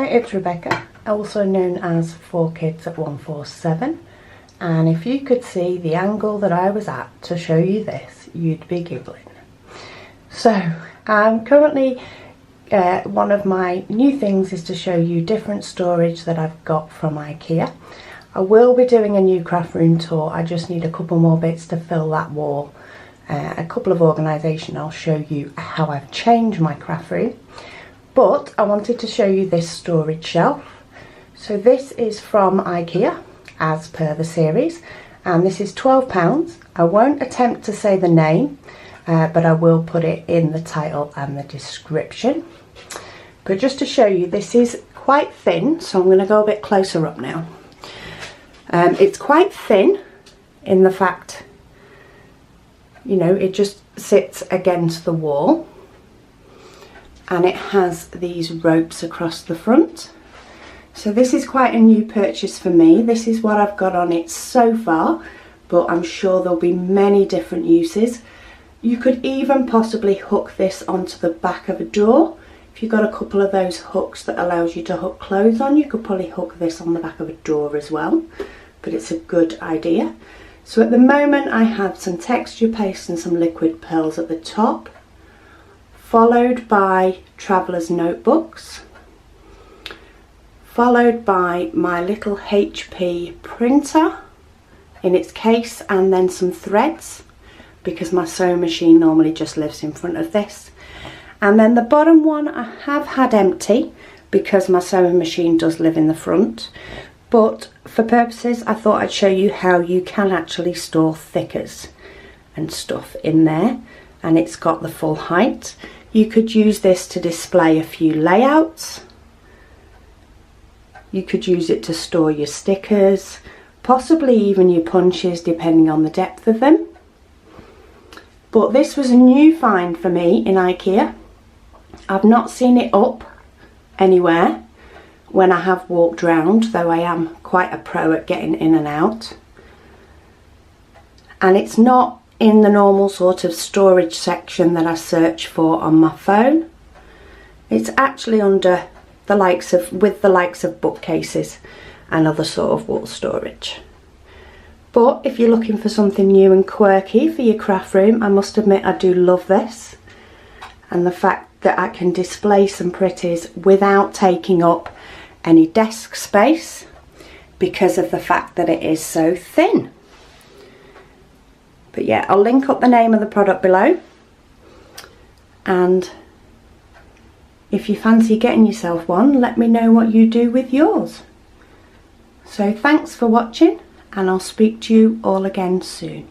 it's Rebecca, also known as 4Kids at 147, and if you could see the angle that I was at to show you this, you'd be giggling. So I'm currently, one of my new things is to show you different storage that I've got from IKEA. I will be doing a new craft room tour. I just need a couple more bits to fill that wall. A couple of organisation. I'll show you how I've changed my craft room. But I wanted to show you this storage shelf. So this is from IKEA, as per the series, and this is £12. I won't attempt to say the name, but I will put it in the title and the description. But just to show you, this is quite thin, so I'm going to go a bit closer up now. It's quite thin in the fact, you know, it just sits against the wall, and it has these ropes across the front. So this is quite a new purchase for me. This is what I've got on it so far, but I'm sure there'll be many different uses. You could even possibly hook this onto the back of a door. If you've got a couple of those hooks that allows you to hook clothes on, you could probably hook this on the back of a door as well, but it's a good idea. So at the moment I have some texture paste and some liquid pearls at the top, followed by traveller's notebooks, followed by my little HP printer in its case, and then some threads, because my sewing machine normally just lives in front of this. And then the bottom one I have had empty because my sewing machine does live in the front. But for purposes, I thought I'd show you how you can actually store thickers and stuff in there, and it's got the full height. You could use this to display a few layouts. You could use it to store your stickers, possibly even your punches, depending on the depth of them. But this was a new find for me in IKEA. I've not seen it up anywhere when I have walked round, though I am quite a pro at getting in and out. And it's not in the normal sort of storage section that I search for on my phone. It's actually under the likes of, with the likes of bookcases and other sort of wall storage. But if you're looking for something new and quirky for your craft room, I must admit I do love this. And the fact that I can display some pretties without taking up any desk space because of the fact that it is so thin. But yeah, I'll link up the name of the product below, and if you fancy getting yourself one, let me know what you do with yours. So thanks for watching, and I'll speak to you all again soon.